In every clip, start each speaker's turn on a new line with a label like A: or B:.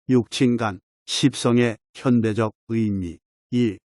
A: 육친간, 십성의 현대적 의미. 1.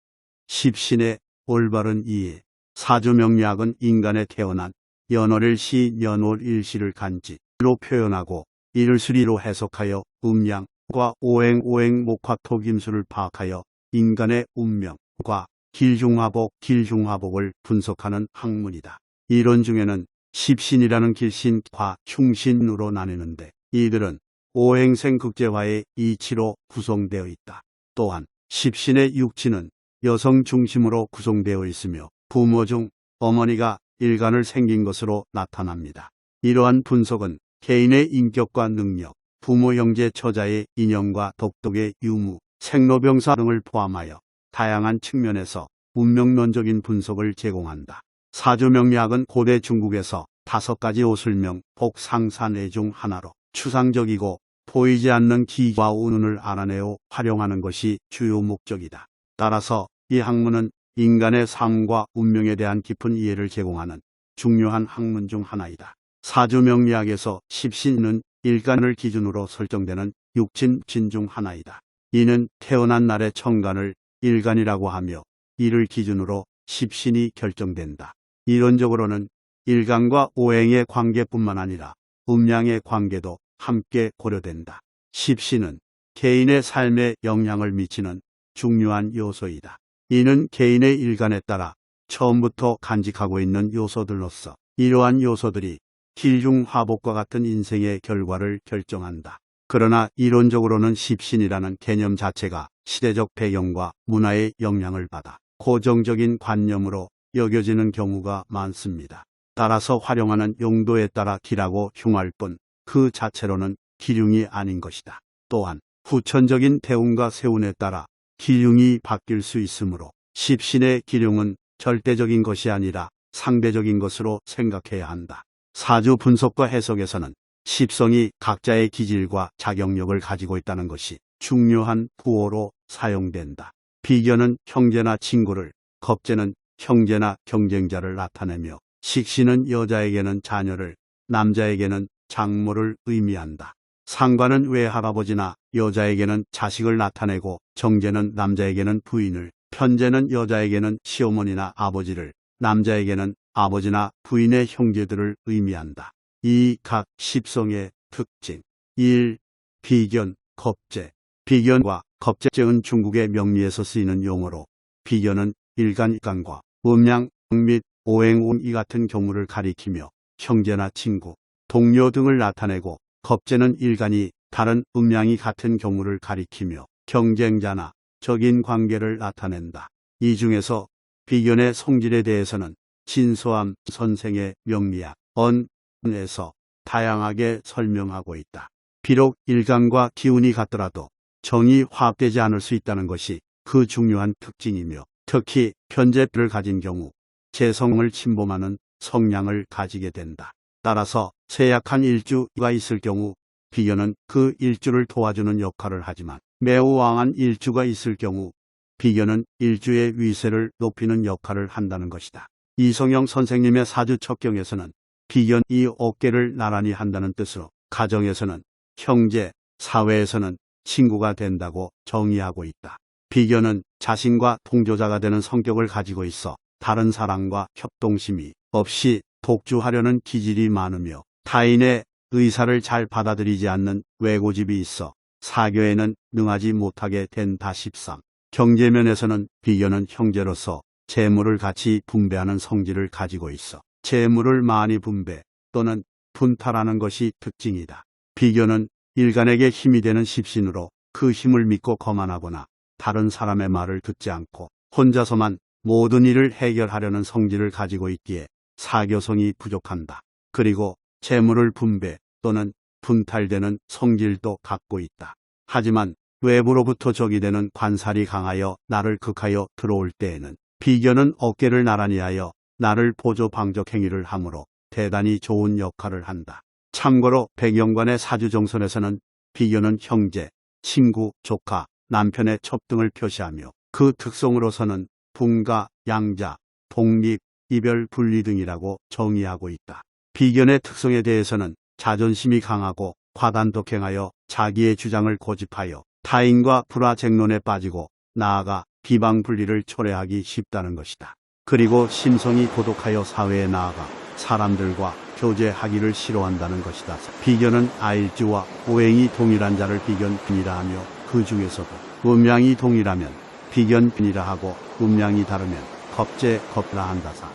A: 십신의 올바른 이해. 사주명리학은 인간에 태어난 연월일 시 연월일시를 간지로 표현하고 이를 수리로 해석하여 음양과 오행 목화토김수를 파악하여 인간의 운명과 길중화복을 분석하는 학문이다. 이론 중에는 십신이라는 길신과 흉신으로 나뉘는데 이들은 오행생 극재화의 이치로 구성되어 있다. 또한 십신의 육친은 여성 중심으로 구성되어 있으며 부모 중 어머니가 일간을 생긴 것으로 나타납니다. 이러한 분석은 개인의 인격과 능력, 부모 형제 처자의 인연과 독덕의 유무, 생로병사 등을 포함하여 다양한 측면에서 운명론적인 분석을 제공한다. 사주명리학은 고대 중국에서 5가지 오술명, 복상사뇌 중 하나로 추상적이고 보이지 않는 기와 운을 알아내어 활용하는 것이 주요 목적이다. 따라서 이 학문은 인간의 삶과 운명에 대한 깊은 이해를 제공하는 중요한 학문 중 하나이다. 사주명리학에서 십신은 일간을 기준으로 설정되는 육친 중 하나이다. 이는 태어난 날의 천간을 일간이라고 하며 이를 기준으로 십신이 결정된다. 이론적으로는 일간과 오행의 관계뿐만 아니라 음양의 관계도 함께 고려된다. 십신은 개인의 삶에 영향을 미치는 중요한 요소이다. 이는 개인의 일간에 따라 처음부터 간직하고 있는 요소들로서 이러한 요소들이 길중화복과 같은 인생의 결과를 결정한다. 그러나 이론적으로는 십신이라는 개념 자체가 시대적 배경과 문화의 영향을 받아 고정적인 관념으로 여겨지는 경우가 많습니다. 따라서 활용하는 용도에 따라 기라고 흉할 뿐 그 자체로는 기륭이 아닌 것이다. 또한 후천적인 대운과 세운에 따라 기륭이 바뀔 수 있으므로 십신의 기륭은 절대적인 것이 아니라 상대적인 것으로 생각해야 한다. 사주 분석과 해석에서는 십성이 각자의 기질과 자격력을 가지고 있다는 것이 중요한 구호로 사용된다. 비견은 형제나 친구를, 겁재는 형제나 경쟁자를 나타내며 식신은 여자에게는 자녀를, 남자에게는 장모를 의미한다. 상관은 외할아버지나 여자에게는 자식을 나타내고 정제는 남자에게는 부인을, 편제는 여자에게는 시어머니나 아버지를, 남자에게는 아버지나 부인의 형제들을 의미한다. 이 각 십성의 특징. 1. 비견, 겁재. 비견과 겁재는 중국의 명리에서 쓰이는 용어로 비견은 일간과 음양 및 오행운이 같은 경우를 가리키며 형제나 친구, 동료 등을 나타내고 겁재는 일간이 다른 음양이 같은 경우를 가리키며 경쟁자나 적인 관계를 나타낸다. 이 중에서 비견의 성질에 대해서는 진소암 선생의 명리학 언에서 다양하게 설명하고 있다. 비록 일간과 기운이 같더라도 정이 화합되지 않을 수 있다는 것이 그 중요한 특징이며 특히 편재를 가진 경우 재성을 침범하는 성향을 가지게 된다. 따라서 쇠약한 일주가 있을 경우 비견은 그 일주를 도와주는 역할을 하지만 매우 왕한 일주가 있을 경우 비견은 일주의 위세를 높이는 역할을 한다는 것이다. 이성영 선생님의 사주 첩경에서는 비견이 어깨를 나란히 한다는 뜻으로 가정에서는 형제, 사회에서는 친구가 된다고 정의하고 있다. 비견은 자신과 동조자가 되는 성격을 가지고 있어 다른 사람과 협동심이 없이 독주하려는 기질이 많으며 타인의 의사를 잘 받아들이지 않는 외고집이 있어 사교에는 능하지 못하게 된다. 13. 경제면에서는 비견은 형제로서 재물을 같이 분배하는 성질을 가지고 있어 재물을 많이 분배 또는 분탈하는 것이 특징이다. 비견은 일간에게 힘이 되는 십신으로 그 힘을 믿고 거만하거나 다른 사람의 말을 듣지 않고 혼자서만 모든 일을 해결하려는 성질을 가지고 있기에 사교성이 부족한다. 그리고 재물을 분배 또는 분탈되는 성질도 갖고 있다. 하지만 외부로부터 적이 되는 관살이 강하여 나를 극하여 들어올 때에는 비견은 어깨를 나란히 하여 나를 보조 방적 행위를 하므로 대단히 좋은 역할을 한다. 참고로 백영관의 사주정선에서는 비견은 형제, 친구, 조카, 남편의 첩 등을 표시하며 그 특성으로서는 분가, 양자, 독립, 이별, 분리 등이라고 정의하고 있다. 비견의 특성에 대해서는 자존심이 강하고 과단독행하여 자기의 주장을 고집하여 타인과 불화쟁론에 빠지고 나아가 비방분리를 초래하기 쉽다는 것이다. 그리고 심성이 고독하여 사회에 나아가 사람들과 교제하기를 싫어한다는 것이다. 비견은 아일주와 오행이 동일한 자를 비견빈이라 하며 그 중에서도 음양이 동일하면 비견빈이라 하고 음양이 다르면 겁제겁라 한다사.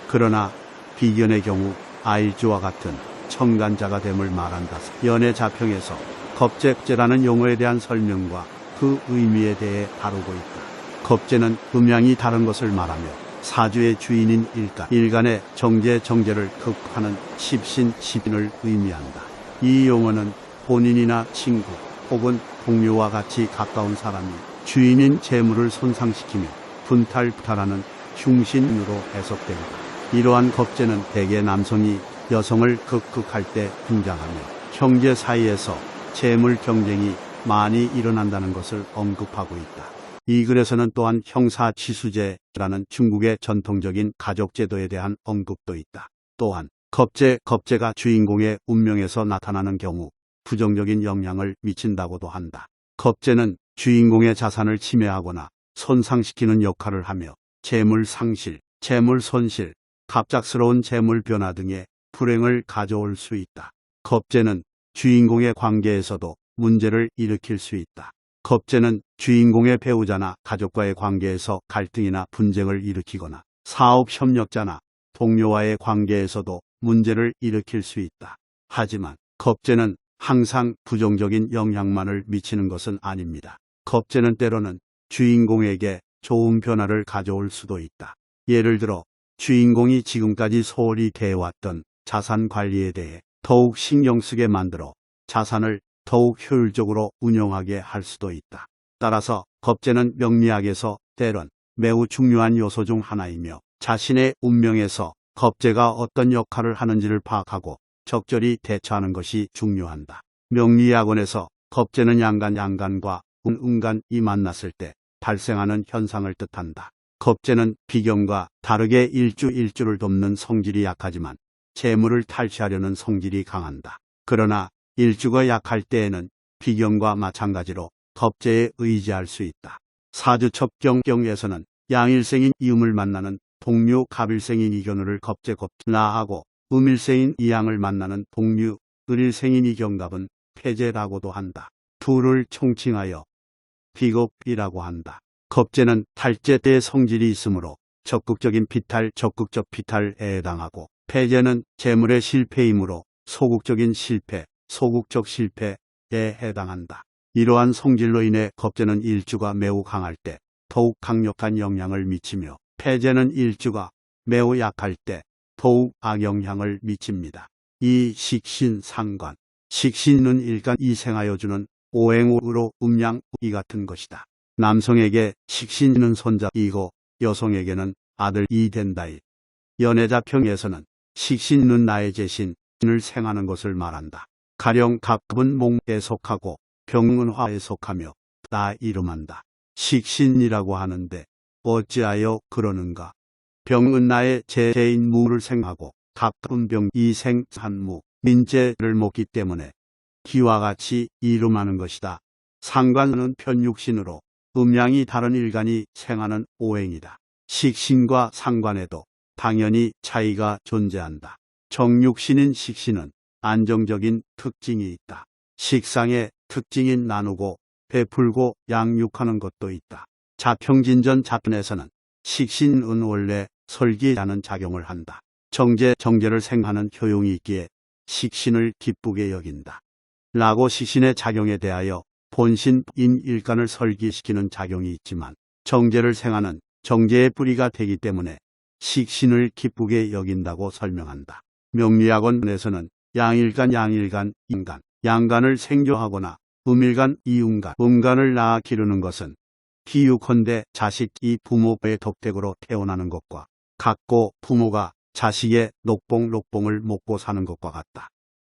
A: 그러나 비견의 경우 아일주와 같은 청간자가 됨을 말한다사. 연애자평에서 겁제라는 용어에 대한 설명과 그 의미에 대해 다루고 있다. 겁제는 음양이 다른 것을 말하며 사주의 주인인 일간의 정제를 극하는 십신을 의미한다. 이 용어는 본인이나 친구 혹은 동료와 같이 가까운 사람이 주인인 재물을 손상시키며 분탈하는 흉신으로 해석된다. 이러한 겁제는 대개 남성이 여성을 극할 때 등장하며 형제 사이에서 재물 경쟁이 많이 일어난다는 것을 언급하고 있다. 이 글에서는 또한 형사치수제라는 중국의 전통적인 가족제도에 대한 언급도 있다. 또한 겁제가 주인공의 운명에서 나타나는 경우 부정적인 영향을 미친다고도 한다. 겁제는 주인공의 자산을 침해하거나 손상시키는 역할을 하며 재물 상실, 재물 손실, 갑작스러운 재물 변화 등의 불행을 가져올 수 있다. 겁제는 주인공의 관계에서도 문제를 일으킬 수 있다. 겁제는 주인공의 배우자나 가족과의 관계에서 갈등이나 분쟁을 일으키거나 사업 협력자나 동료와의 관계에서도 문제를 일으킬 수 있다. 하지만 겁제는 항상 부정적인 영향만을 미치는 것은 아닙니다. 겁제는 때로는 주인공에게 좋은 변화를 가져올 수도 있다. 예를 들어 주인공이 지금까지 소홀히 대해왔던 자산 관리에 대해 더욱 신경 쓰게 만들어 자산을 더욱 효율적으로 운영하게 할 수도 있다. 따라서 겁제는 명리학에서 때론 매우 중요한 요소 중 하나이며 자신의 운명에서 겁제가 어떤 역할을 하는지를 파악하고 적절히 대처하는 것이 중요하다. 명리학원에서 겁제는 양간과 음간이 만났을 때 발생하는 현상을 뜻한다. 겁제는 비견과 다르게 일주를 돕는 성질이 약하지만 재물을 탈취하려는 성질이 강한다. 그러나 일주가 약할 때에는 비견과 마찬가지로 겁제에 의지할 수 있다. 사주첩경에서는 양일생인 이음을 만나는 동류 갑일생인 이견우를 겁제나하고 음일생인 이양을 만나는 동류 을일생인 이경갑은 폐제라고도 한다. 둘을 총칭하여 비겁이라고 한다. 겁제는 탈제 때의 성질이 있으므로 적극적 비탈에 해당하고 폐제는 재물의 실패이므로 소극적인 소극적 실패에 해당한다. 이러한 성질로 인해 겁제는 일주가 매우 강할 때 더욱 강력한 영향을 미치며 폐제는 일주가 매우 약할 때 더욱 악영향을 미칩니다. 이 식신상관. 식신은 일간 이생하여 주는 오행으로 음양이 같은 것이다. 남성에게 식신은 손자이고 여성에게는 아들이 된다. 연애자평에서는 식신은 나의 재신을 생하는 것을 말한다. 가령 갑은 목에 속하고 병은 화에 속하며 다 이름한다. 식신이라고 하는데 어찌하여 그러는가? 병은 나의 재인 무를 생하고 갑은 병이 생한 무, 민재를 먹기 때문에 기와 같이 이름하는 것이다. 상관은 편육신으로 음양이 다른 일간이 생하는 오행이다. 식신과 상관에도 당연히 차이가 존재한다. 정육신인 식신은 안정적인 특징이 있다. 식상의 특징인 나누고 베풀고 양육하는 것도 있다. 자평진전 자편에서는 식신은 원래 설기하는 작용을 한다. 정제를 생하는 효용이 있기에 식신을 기쁘게 여긴다. 라고 식신의 작용에 대하여 본신인 일간을 설기시키는 작용이 있지만 정제를 생하는 정제의 뿌리가 되기 때문에 식신을 기쁘게 여긴다고 설명한다. 명리학원에서는 양일간, 인간, 양간을 생교하거나 음일간, 이음간, 음간을 낳아 기르는 것은 비유컨대 자식이 부모의 덕택으로 태어나는 것과 같고 부모가 자식의 녹봉을 먹고 사는 것과 같다.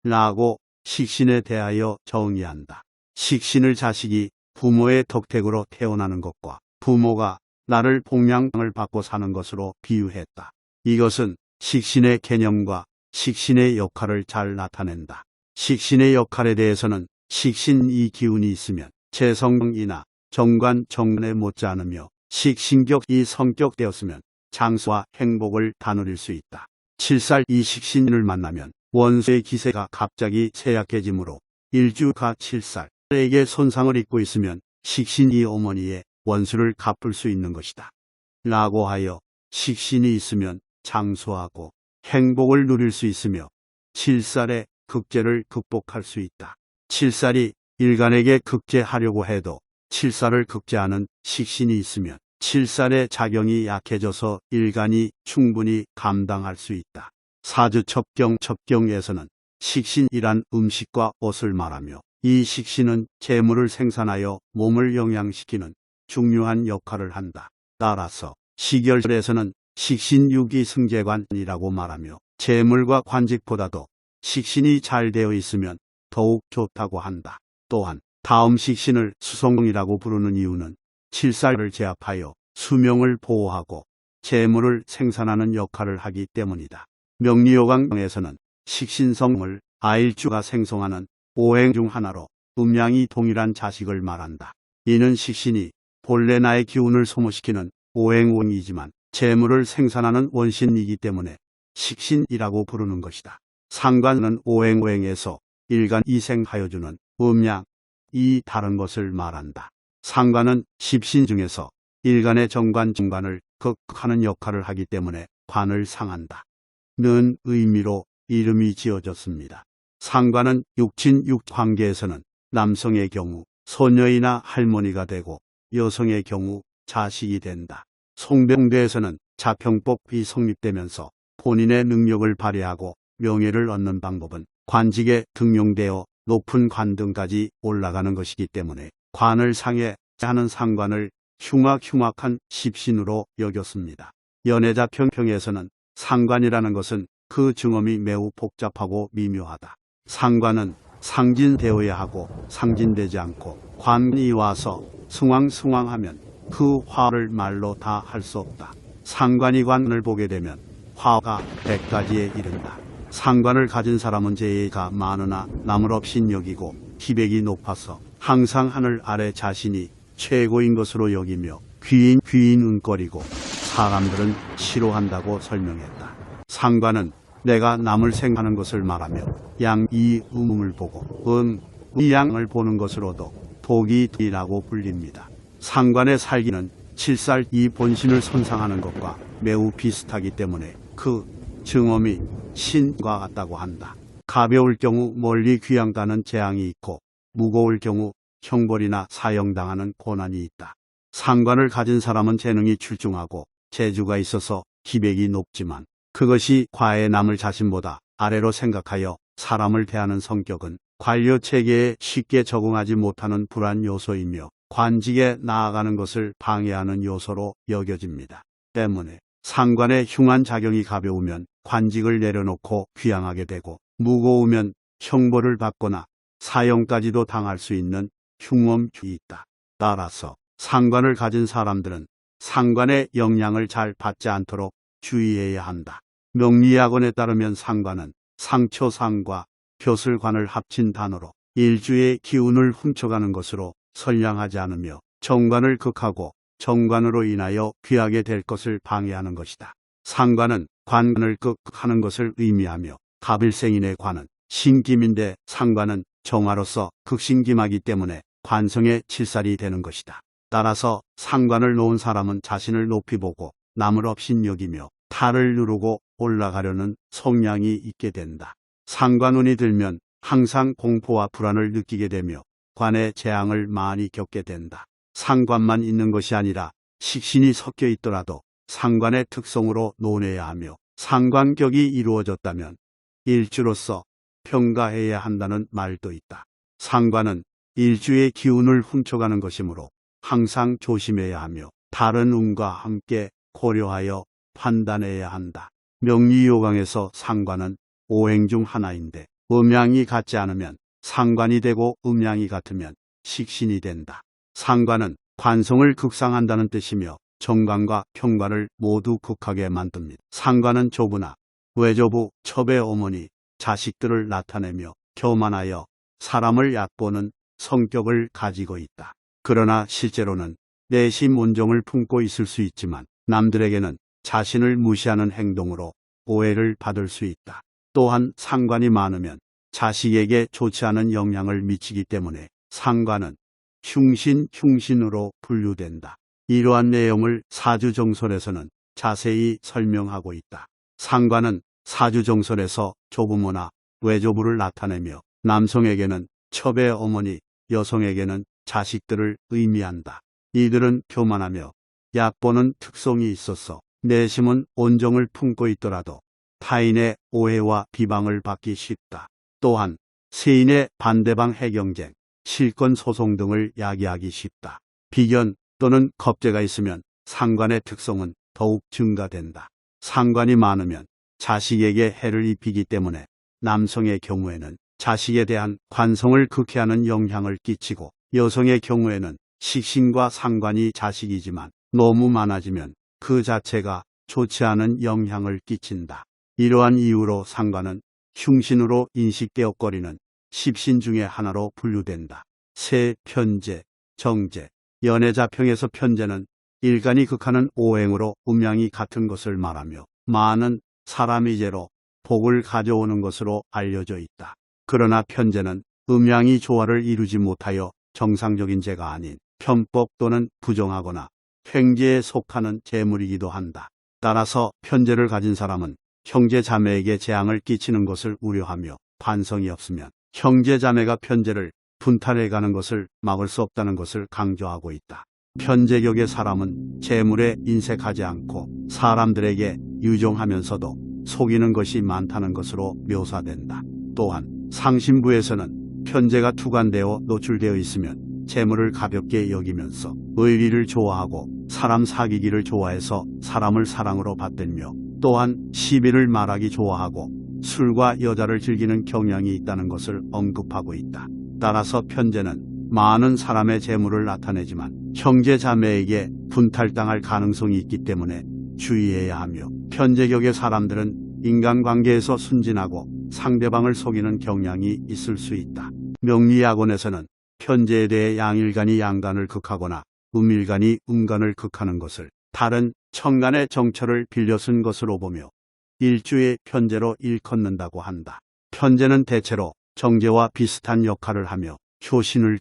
A: 라고 식신에 대하여 정의한다. 식신을 자식이 부모의 덕택으로 태어나는 것과 부모가 나를 봉양을 받고 사는 것으로 비유했다. 이것은 식신의 개념과 식신의 역할을 잘 나타낸다. 식신의 역할에 대해서는 식신 이 기운이 있으면 재성이나 정관, 정관에 못지 않으며 식신격 이 성격되었으면 장수와 행복을 다 누릴 수 있다. 7살 이 식신을 만나면 원수의 기세가 갑자기 쇠약해지므로 일주가 7살에게 손상을 입고 있으면 식신이 어머니의 원수를 갚을 수 있는 것이다. 라고 하여 식신이 있으면 장수하고 행복을 누릴 수 있으며 7살의 극제를 극복할 수 있다. 7살이 일간에게 극제하려고 해도 7살을 극제하는 식신이 있으면 7살의 자경이 약해져서 일간이 충분히 감당할 수 있다. 사주 첩경에서는 식신이란 음식과 옷을 말하며 이 식신은 재물을 생산하여 몸을 영양시키는 중요한 역할을 한다. 따라서 시결에서는 식신유기 승재관이라고 말하며 재물과 관직보다도 식신이 잘 되어 있으면 더욱 좋다고 한다. 또한 다음 식신을 수성이라고 부르는 이유는 7살을 제압하여 수명을 보호하고 재물을 생산하는 역할을 하기 때문이다. 명리요강에서는 식신성을 아일주가 생성하는 오행 중 하나로 음양이 동일한 자식을 말한다. 이는 식신이 본래 나의 기운을 소모시키는 오행이지만 재물을 생산하는 원신이기 때문에 식신이라고 부르는 것이다. 상관은 오행에서 일간 이생하여주는 음양, 이 다른 것을 말한다. 상관은 십신 중에서 일간의 정관을 극하는 역할을 하기 때문에 관을 상한다. 는 의미로 이름이 지어졌습니다. 상관은 육친육 관계에서는 남성의 경우 소녀이나 할머니가 되고 여성의 경우 자식이 된다. 송병대에서는 자평법이 성립되면서 본인의 능력을 발휘하고 명예를 얻는 방법은 관직에 등용되어 높은 관 등까지 올라가는 것이기 때문에 관을 상해하는 상관을 흉악한 십신으로 여겼습니다. 연애자평에서는 상관이라는 것은 그 증엄이 매우 복잡하고 미묘하다. 상관은 상진되어야 하고 상진되지 않고 관이 와서 승왕하면 그 화를 말로 다 할 수 없다. 상관이 관을 보게 되면 화가 100가지에 이른다. 상관을 가진 사람은 재해가 많으나 남을 없인 여기고 기백이 높아서 항상 하늘 아래 자신이 최고인 것으로 여기며 귀인 은거리고 사람들은 싫어한다고 설명했다. 상관은 내가 남을 생각하는 것을 말하며 이 음을 보고 이 양을 보는 것으로도 독이라고 불립니다. 상관의 살기는 7살 이 본신을 손상하는 것과 매우 비슷하기 때문에 그 증엄이 신과 같다고 한다. 가벼울 경우 멀리 귀양 가는 재앙이 있고 무거울 경우 형벌이나 사형당하는 고난이 있다. 상관을 가진 사람은 재능이 출중하고 재주가 있어서 기백이 높지만 그것이 과에 남을 자신보다 아래로 생각하여 사람을 대하는 성격은 관료체계에 쉽게 적응하지 못하는 불안 요소이며 관직에 나아가는 것을 방해하는 요소로 여겨집니다. 때문에 상관의 흉한 작용이 가벼우면 관직을 내려놓고 귀양하게 되고 무거우면 형벌을 받거나 사형까지도 당할 수 있는 흉엄이 있다. 따라서 상관을 가진 사람들은 상관의 영향을 잘 받지 않도록 주의해야 한다. 명리학원에 따르면 상관은 상초상과 벼슬관을 합친 단어로 일주의 기운을 훔쳐가는 것으로 선량하지 않으며 정관을 극하고 정관으로 인하여 귀하게 될 것을 방해하는 것이다. 상관은 관을 극하는 것을 의미하며 갑일생인의 관은 신김인데 상관은 정화로서 극신김하기 때문에 관성의 7살이 되는 것이다. 따라서 상관을 놓은 사람은 자신을 높이 보고 남을 없인 여기며 타를 누르고 올라가려는 성향이 있게 된다. 상관운이 들면 항상 공포와 불안을 느끼게 되며 관의 재앙을 많이 겪게 된다. 상관만 있는 것이 아니라 식신이 섞여 있더라도 상관의 특성으로 논해야 하며 상관격이 이루어졌다면 일주로서 평가해야 한다는 말도 있다. 상관은 일주의 기운을 훔쳐가는 것이므로 항상 조심해야 하며 다른 운과 함께 고려하여 판단해야 한다. 명리요강에서 상관은 오행 중 하나인데 음양이 같지 않으면 상관이 되고 음양이 같으면 식신이 된다. 상관은 관성을 극상한다는 뜻이며 정관과 평관을 모두 극하게 만듭니다. 상관은 조부나 외조부, 첩의 어머니, 자식들을 나타내며 교만하여 사람을 얕보는 성격을 가지고 있다. 그러나 실제로는 내심 온정을 품고 있을 수 있지만 남들에게는 자신을 무시하는 행동으로 오해를 받을 수 있다. 또한 상관이 많으면 자식에게 좋지 않은 영향을 미치기 때문에 상관은 흉신으로 분류된다. 이러한 내용을 사주정설에서는 자세히 설명하고 있다. 상관은 사주정설에서 조부모나 외조부를 나타내며 남성에게는 첩의 어머니, 여성에게는 자식들을 의미한다. 이들은 교만하며 얕보는 특성이 있어서 내심은 온정을 품고 있더라도 타인의 오해와 비방을 받기 쉽다. 또한 세인의 반대방 해경쟁, 실권 소송 등을 야기하기 쉽다. 비견 또는 겁재가 있으면 상관의 특성은 더욱 증가된다. 상관이 많으면 자식에게 해를 입히기 때문에 남성의 경우에는 자식에 대한 관성을 극해하는 영향을 끼치고 여성의 경우에는 식신과 상관이 자식이지만 너무 많아지면 그 자체가 좋지 않은 영향을 끼친다. 이러한 이유로 상관은 흉신으로 인식되어버리는 십신 중의 하나로 분류된다. 세, 편재, 정재. 연애자평에서 편재는 일간이 극하는 오행으로 음양이 같은 것을 말하며 많은 사람이 재로 복을 가져오는 것으로 알려져 있다. 그러나 편재는 음양이 조화를 이루지 못하여 정상적인 재가 아닌 편법 또는 부정하거나 횡재에 속하는 재물이기도 한다. 따라서 편재를 가진 사람은 형제 자매에게 재앙을 끼치는 것을 우려하며 반성이 없으면 형제 자매가 편재를 분탈해가는 것을 막을 수 없다는 것을 강조하고 있다. 편재격의 사람은 재물에 인색하지 않고 사람들에게 유종하면서도 속이는 것이 많다는 것으로 묘사된다. 또한 상신부에서는 편재가 투관되어 노출되어 있으면 재물을 가볍게 여기면서 의리를 좋아하고 사람 사귀기를 좋아해서 사람을 사랑으로 받들며 또한 시비를 말하기 좋아하고 술과 여자를 즐기는 경향이 있다는 것을 언급하고 있다. 따라서 편재는 많은 사람의 재물을 나타내지만 형제 자매에게 분탈당할 가능성이 있기 때문에 주의해야 하며 편재격의 사람들은 인간관계에서 순진하고 상대방을 속이는 경향이 있을 수 있다. 명리학원에서는 편재에 대해 양일간이 양간을 극하거나 음일간이 음간을 극하는 것을 다른 천간의 정처를 빌려 쓴 것으로 보며 일주의 편재로 일컫는다고 한다. 편재는 대체로 정재와 비슷한 역할을 하며 효신을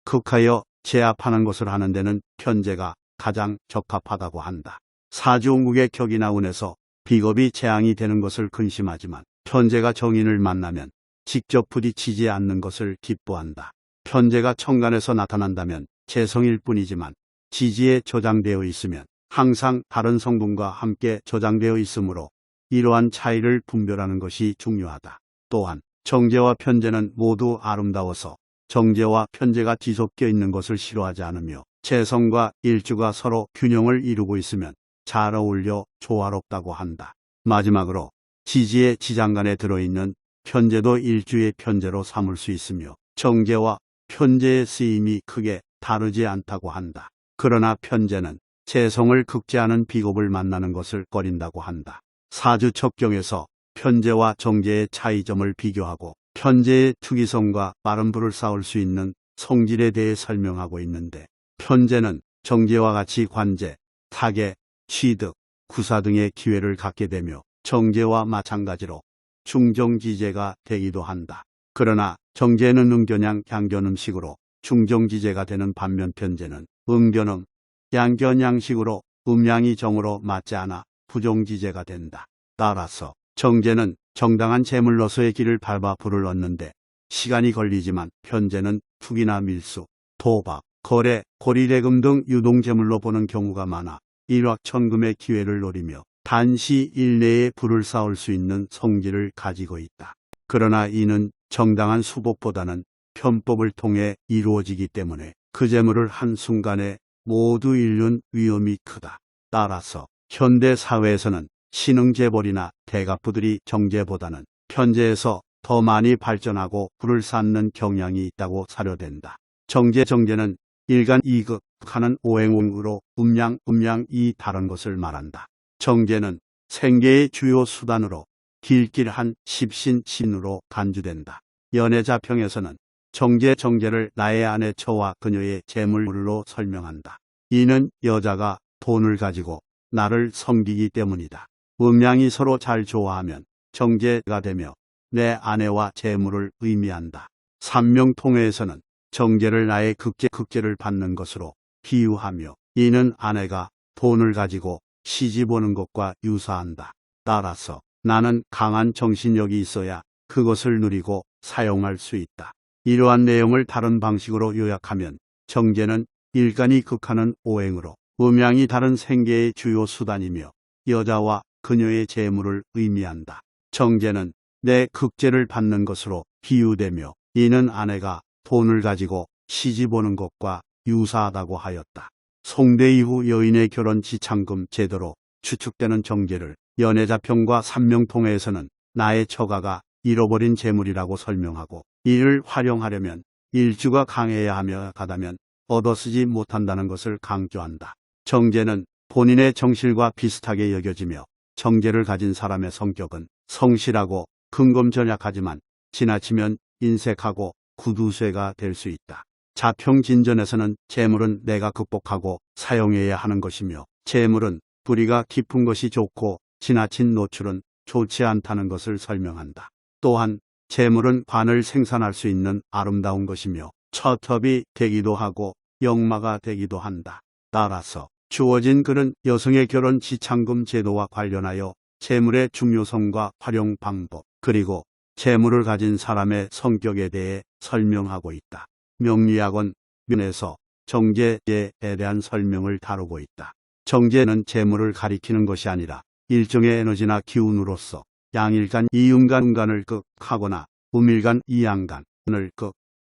A: 극하여 제압하는 것을 하는 데는 편재가 가장 적합하다고 한다. 사주운국의 격이나 운에서 비겁이 재앙이 되는 것을 근심하지만 편재가 정인을 만나면 직접 부딪히지 않는 것을 기뻐한다. 편재가 천간에서 나타난다면 재성일 뿐이지만 지지에 저장되어 있으면 항상 다른 성분과 함께 저장되어 있으므로 이러한 차이를 분별하는 것이 중요하다. 또한 정재와 편재는 모두 아름다워서 정재와 편재가 뒤섞여 있는 것을 싫어하지 않으며 재성과 일주가 서로 균형을 이루고 있으면 잘 어울려 조화롭다고 한다. 마지막으로 지지의 지장간에 들어있는 편재도 일주의 편재로 삼을 수 있으며 정재와 편재의 쓰임이 크게 다르지 않다고 한다. 그러나 편재는 재성을 극제하는 비겁을 만나는 것을 꺼린다고 한다. 사주첩경에서 편재와 정재의 차이점을 비교하고 편재의 특이성과 빠른 불을 쌓을 수 있는 성질에 대해 설명하고 있는데 편재는 정재와 같이 관재, 타계, 취득, 구사 등의 기회를 갖게 되며 정재와 마찬가지로 중정지재가 되기도 한다. 그러나 정재는 음견양, 양견음식으로 중정지재가 되는 반면 편재는 음견음, 양견양식으로 음양이 정으로 맞지 않아 부정지재가 된다. 따라서 정재는 정당한 재물로서의 길을 밟아 불을 얻는데 시간이 걸리지만 편재는 투기나 밀수, 도박, 거래, 고리대금 등 유동재물로 보는 경우가 많아 일확천금의 기회를 노리며 단시 일 내에 불을 쌓을 수 있는 성질을 가지고 있다. 그러나 이는 정당한 수복보다는 편법을 통해 이루어지기 때문에 그 재물을 한순간에 모두 잃는 위험이 크다. 따라서 현대 사회에서는 신흥재벌이나 대가부들이 정재보다는 편재에서 더 많이 발전하고 불을 쌓는 경향이 있다고 사료된다. 정재는 일간 이극하는 오행운으로 음양이 다른 것을 말한다. 정재는 생계의 주요 수단으로 길길한 십신신으로 간주된다. 연애자평에서는 정제를 나의 아내 처와 그녀의 재물로 설명한다. 이는 여자가 돈을 가지고 나를 섬기기 때문이다. 음양이 서로 잘 좋아하면 정제가 되며 내 아내와 재물을 의미한다. 삼명통해에서는 정제를 나의 극제를 받는 것으로 비유하며 이는 아내가 돈을 가지고 시집 오는 것과 유사한다. 따라서 나는 강한 정신력이 있어야 그것을 누리고 사용할 수 있다. 이러한 내용을 다른 방식으로 요약하면 정제는 일간이 극하는 오행으로 음양이 다른 생계의 주요 수단이며 여자와 그녀의 재물을 의미한다. 정제는 내 극제를 받는 것으로 비유되며 이는 아내가 돈을 가지고 시집 오는 것과 유사하다고 하였다. 송대 이후 여인의 결혼 지창금 제도로 추측되는 정제를 연애자평과 삼명통해에서는 나의 처가가 잃어버린 재물이라고 설명하고 이를 활용하려면 일주가 강해야 하며 가다면 얻어쓰지 못한다는 것을 강조한다. 정제는 본인의 정실과 비슷하게 여겨지며 정제를 가진 사람의 성격은 성실하고 근검절약하지만 지나치면 인색하고 구두쇠가 될 수 있다. 자평진전에서는 재물은 내가 극복하고 사용해야 하는 것이며 재물은 뿌리가 깊은 것이 좋고 지나친 노출은 좋지 않다는 것을 설명한다. 또한 재물은 관을 생산할 수 있는 아름다운 것이며 첩첩이 되기도 하고 역마가 되기도 한다. 따라서 주어진 글은 여성의 결혼 지창금 제도와 관련하여 재물의 중요성과 활용 방법 그리고 재물을 가진 사람의 성격에 대해 설명하고 있다. 명리학원 면에서 정제에 대한 설명을 다루고 있다. 정제는 재물을 가리키는 것이 아니라 일종의 에너지나 기운으로서 양일간 이음간을 극하거나 음일간 이양간을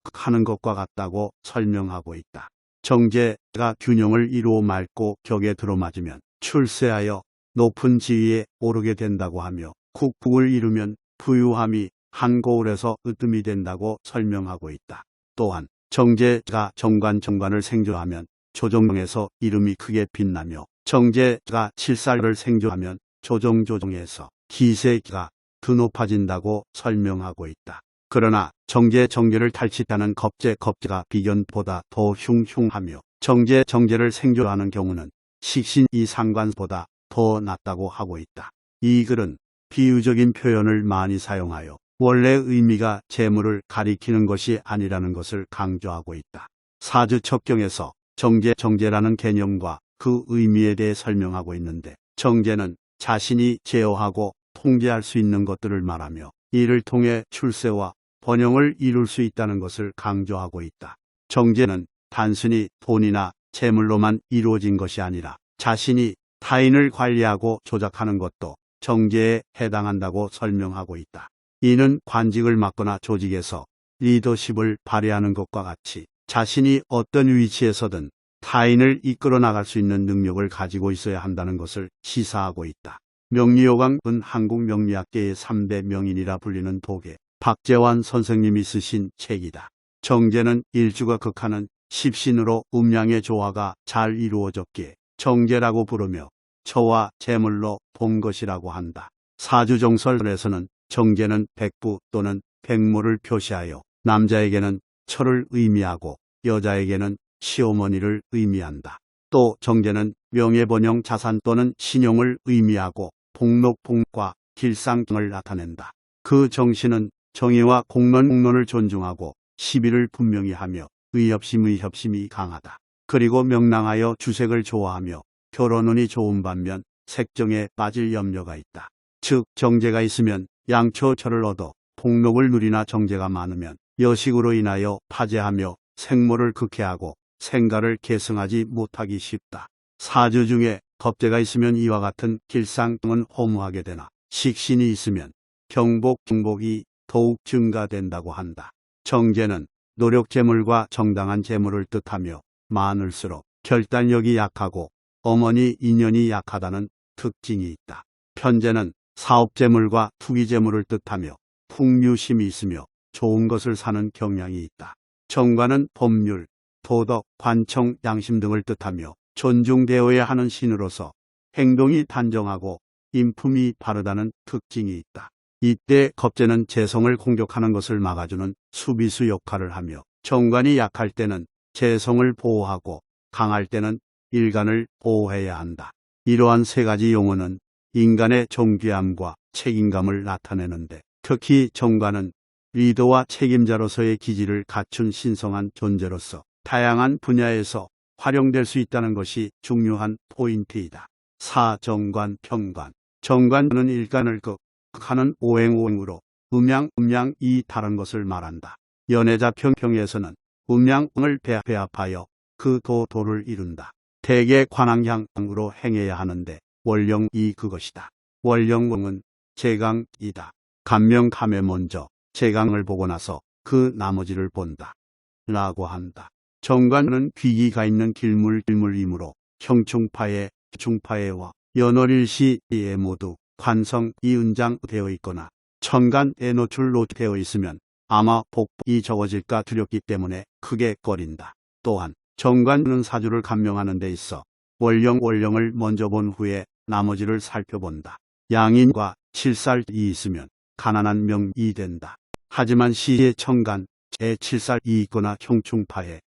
A: 극하는 것과 같다고 설명하고 있다. 정제가 균형을 이루어 맑고 격에 들어맞으면 출세하여 높은 지위에 오르게 된다고 하며 국북을 이루면 부유함이 한고울에서 으뜸이 된다고 설명하고 있다. 또한 정제가 정관을 생조하면 조정에서 이름이 크게 빛나며 정제가 칠살을 생조하면 조정에서 기세가 더 높아진다고 설명하고 있다. 그러나 정제를 탈취하는 겁제가 비견보다 더 흉흉하며 정제를 생조하는 경우는 식신이 상관보다 더 낫다고 하고 있다. 이 글은 비유적인 표현을 많이 사용하여 원래 의미가 재물을 가리키는 것이 아니라는 것을 강조하고 있다. 사주첩경에서 정제라는 개념과 그 의미에 대해 설명하고 있는데 정제는 자신이 제어하고 통제할 수 있는 것들을 말하며 이를 통해 출세와 번영을 이룰 수 있다는 것을 강조하고 있다. 정제는 단순히 돈이나 재물로만 이루어진 것이 아니라 자신이 타인을 관리하고 조작하는 것도 정제에 해당한다고 설명하고 있다. 이는 관직을 맡거나 조직에서 리더십을 발휘하는 것과 같이 자신이 어떤 위치에서든 타인을 이끌어 나갈 수 있는 능력을 가지고 있어야 한다는 것을 시사하고 있다. 명리요강은 한국 명리학계의 3대 명인이라 불리는 독의 박재환 선생님이 쓰신 책이다. 정제는 일주가 극하는 십신으로 음양의 조화가 잘 이루어졌기에 정제라고 부르며 처와 재물로 본 것이라고 한다. 사주정설에서는 정제는 백부 또는 백모를 표시하여 남자에게는 처를 의미하고 여자에게는 시어머니를 의미한다. 또 정제는 명예번영 자산 또는 신용을 의미하고 복록복과 길상을 나타낸다. 그 정신은 정의와 공론을 존중하고 시비를 분명히 하며 의협심이 강하다. 그리고 명랑하여 주색을 좋아하며 결혼운이 좋은 반면 색정에 빠질 염려가 있다. 즉 정제가 있으면 양초철을 얻어 복록을 누리나 정제가 많으면 여식으로 인하여 파제하며 생모를 극해하고 생가를 계승하지 못하기 쉽다. 사주 중에 겁재가 있으면 이와 같은 길상은 허무하게 되나 식신이 있으면 경복이 더욱 증가된다고 한다. 정제는 노력재물과 정당한 재물을 뜻하며 많을수록 결단력이 약하고 어머니 인연이 약하다는 특징이 있다. 편제는 사업재물과 투기재물을 뜻하며 풍류심이 있으며 좋은 것을 사는 경향이 있다. 정관은 법률, 도덕, 관청, 양심 등을 뜻하며 존중되어야 하는 신으로서 행동이 단정하고 인품이 바르다는 특징이 있다. 이때 겁재는 재성을 공격하는 것을 막아주는 수비수 역할을 하며 정관이 약할 때는 재성을 보호하고 강할 때는 일간을 보호해야 한다. 이러한 세 가지 용어는 인간의 존귀함과 책임감을 나타내는데 특히 정관은 리더와 책임자로서의 기질을 갖춘 신성한 존재로서 다양한 분야에서 활용될 수 있다는 것이 중요한 포인트이다. 사정관, 평관. 정관은 일간을 극하는 오행오행으로 음양, 음양이 다른 것을 말한다. 연애자 평에서는 음양을 배합하여 그 도를 이룬다. 대개 관왕향으로 행해야 하는데 월령이 그것이다. 월령은 제강이다. 간명감에 먼저 제강을 보고 나서 그 나머지를 본다. 라고 한다. 정관은 귀기가 있는 길물이므로 형충파에 중파에와 연월일시에 모두 관성이 은장되어 있거나 천간에 노출되어 있으면 아마 복이 적어질까 두렵기 때문에 크게 꺼린다. 또한 정관은 사주를 감명하는 데 있어 월령을 먼저 본 후에 나머지를 살펴본다. 양인과 칠살이 있으면 가난한 명이 된다. 하지만 시의 천간에 칠살이 있거나 형충파에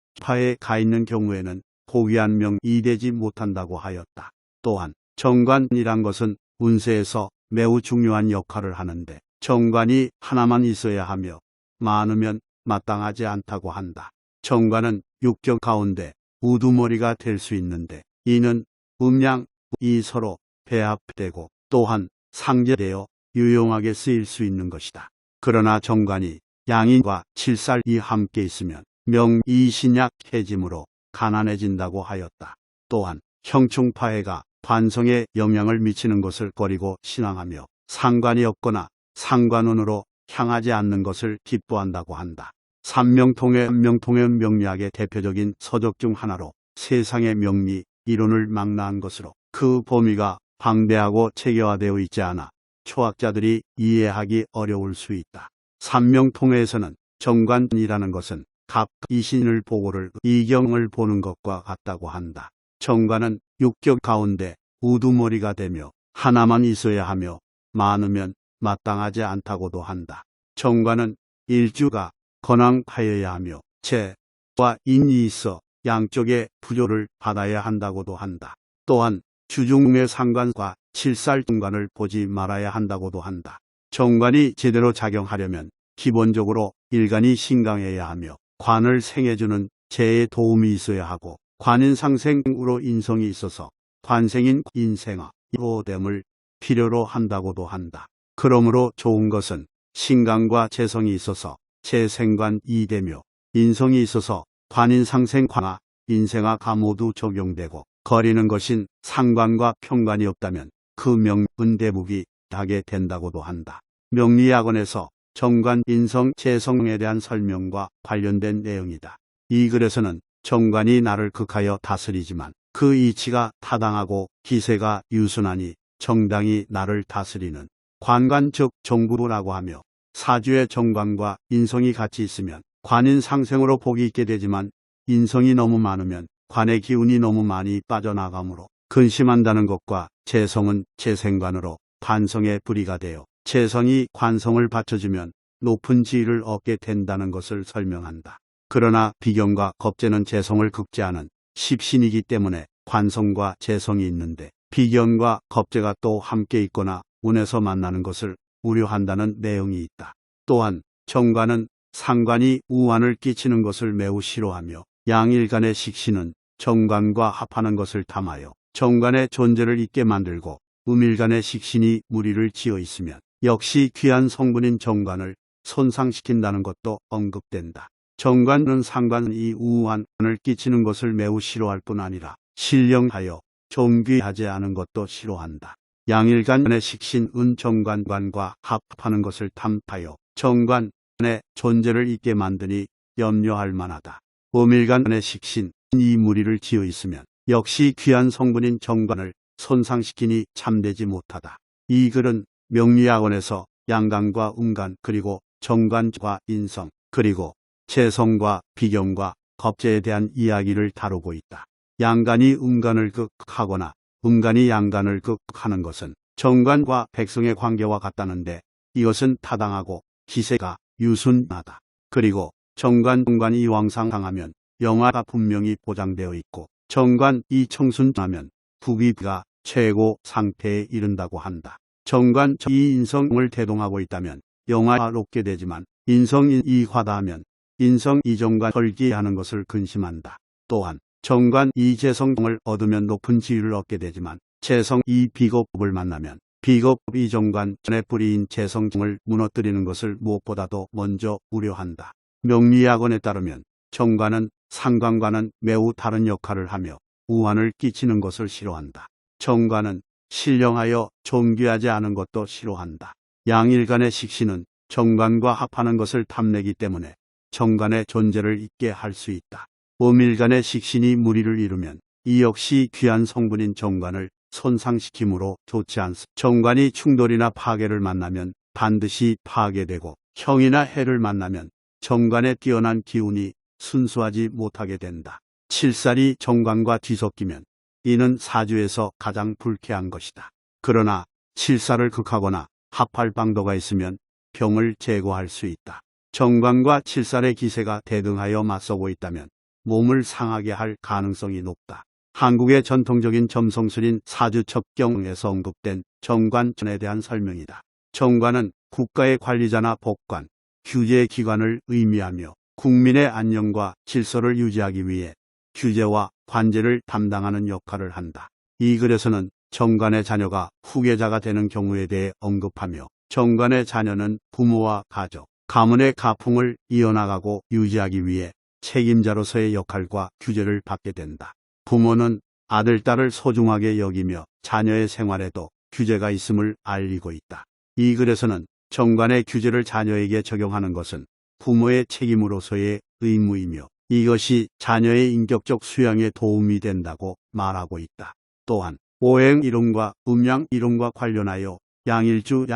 A: 가 있는 경우에는 고귀한 명이 되지 못한다고 하였다. 또한 정관이란 것은 운세에서 매우 중요한 역할을 하는데 정관이 하나만 있어야 하며 많으면 마땅하지 않다고 한다. 정관은 육경 가운데 우두머리가 될 수 있는데 이는 음양이 서로 배합되고 또한 상제되어 유용하게 쓰일 수 있는 것이다. 그러나 정관이 양인과 칠살이 함께 있으면 명이 신약해지므로 가난해진다고 하였다. 또한 형충파해가 관성에 영향을 미치는 것을 꺼리고 신앙하며 상관이 없거나 상관운으로 향하지 않는 것을 기뻐한다고 한다. 삼명통의 명리학의 대표적인 서적 중 하나로 세상의 명리 이론을 망라한 것으로 그 범위가 방대하고 체계화되어 있지 않아 초학자들이 이해하기 어려울 수 있다. 삼명통에서는 정관이라는 것은 갑 이신을 보고를 이경을 보는 것과 같다고 한다. 정관은 육격 가운데 우두머리가 되며 하나만 있어야 하며 많으면 마땅하지 않다고도 한다. 정관은 일주가 건왕하여야 하며 재와 인이 있어 양쪽의 부조를 받아야 한다고도 한다. 또한 주중의 상관과 칠살중관을 보지 말아야 한다고도 한다. 정관이 제대로 작용하려면 기본적으로 일간이 신강해야 하며 관을 생해주는 재의 도움이 있어야 하고 관인상생으로 인성이 있어서 관생인 인생아 이호됨을 필요로 한다고도 한다. 그러므로 좋은 것은 신강과 재성이 있어서 재생관이 되며 인성이 있어서 관인상생관화 인생화가 모두 적용되고 거리는 것인 상관과 평관이 없다면 그 명은 대북이 하게 된다고도 한다. 명리학원에서 정관, 인성, 재성에 대한 설명과 관련된 내용이다. 이 글에서는 정관이 나를 극하여 다스리지만 그 이치가 타당하고 기세가 유순하니 정당히 나를 다스리는 관관 즉 정부라고 하며 사주의 정관과 인성이 같이 있으면 관인 상생으로 복이 있게 되지만 인성이 너무 많으면 관의 기운이 너무 많이 빠져나가므로 근심한다는 것과 재성은 재생관으로 관성의 불이가 되어 재성이 관성을 받쳐주면 높은 지위를 얻게 된다는 것을 설명한다. 그러나 비경과 겁재는 재성을 극제하는 십신이기 때문에 관성과 재성이 있는데 비경과 겁재가 또 함께 있거나 운에서 만나는 것을 우려한다는 내용이 있다. 또한 정관은 상관이 우환을 끼치는 것을 매우 싫어하며 양일간의 식신은 정관과 합하는 것을 탐하여 정관의 존재를 잊게 만들고 음일간의 식신이 무리를 지어 있으면 역시 귀한 성분인 정관을 손상시킨다는 것도 언급된다. 정관은 상관이 우환을 끼치는 것을 매우 싫어할 뿐 아니라 신령하여 존귀하지 않은 것도 싫어한다. 양일간의 식신은 정관과 합하는 것을 탐하여 정관의 존재를 잊게 만드니 염려할 만하다. 음일간의 식신이 무리를 지어 있으면 역시 귀한 성분인 정관을 손상시키니 참되지 못하다. 이 글은 명리학원에서 양간과 음간 그리고 정관과 인성 그리고 재성과 비경과 겁재에 대한 이야기를 다루고 있다. 양간이 음간을 극하거나 음간이 양간을 극하는 것은 정관과 백성의 관계와 같다는데 이것은 타당하고 기세가 유순하다. 그리고 정관이 왕상하면 영화가 분명히 보장되어 있고 정관이 청순하면 부귀가 최고 상태에 이른다고 한다. 정관이 인성을 대동하고 있다면 영화가 높게 되지만 인성이 과다하면 인성이 정관 헐기하는 것을 근심한다. 또한 정관이 재성을 얻으면 높은 지위를 얻게 되지만 재성이 비겁을 만나면 비겁이 정관의 뿌리인 재성을 무너뜨리는 것을 무엇보다도 먼저 우려한다. 명리학원에 따르면 정관은 상관과는 매우 다른 역할을 하며 우환을 끼치는 것을 싫어한다. 정관은 신령하여 존귀하지 않은 것도 싫어한다. 양일간의 식신은 정관과 합하는 것을 탐내기 때문에 정관의 존재를 잊게 할 수 있다. 음일간의 식신이 무리를 이루면 이 역시 귀한 성분인 정관을 손상시키므로 좋지 않습니다. 정관이 충돌이나 파괴를 만나면 반드시 파괴되고 형이나 해를 만나면 정관의 뛰어난 기운이 순수하지 못하게 된다. 칠살이 정관과 뒤섞이면 이는 사주에서 가장 불쾌한 것이다. 그러나 칠살을 극하거나 합할 방도가 있으면 병을 제거할 수 있다. 정관과 칠살의 기세가 대등하여 맞서고 있다면 몸을 상하게 할 가능성이 높다. 한국의 전통적인 점성술인 사주첩경에서 언급된 정관에 대한 설명이다. 정관은 국가의 관리자나 법관, 규제의 기관을 의미하며 국민의 안녕과 질서를 유지하기 위해 규제와 관제를 담당하는 역할을 한다. 이 글에서는 정관의 자녀가 후계자가 되는 경우에 대해 언급하며 정관의 자녀는 부모와 가족, 가문의 가풍을 이어나가고 유지하기 위해 책임자로서의 역할과 규제를 받게 된다. 부모는 아들, 딸을 소중하게 여기며 자녀의 생활에도 규제가 있음을 알리고 있다. 이 글에서는 정관의 규제를 자녀에게 적용하는 것은 부모의 책임으로서의 의무이며 이것이 자녀의 인격적 수양에 도움이 된다고 말하고 있다. 또한 오행 이론과 음양 이론과 관련하여 양일주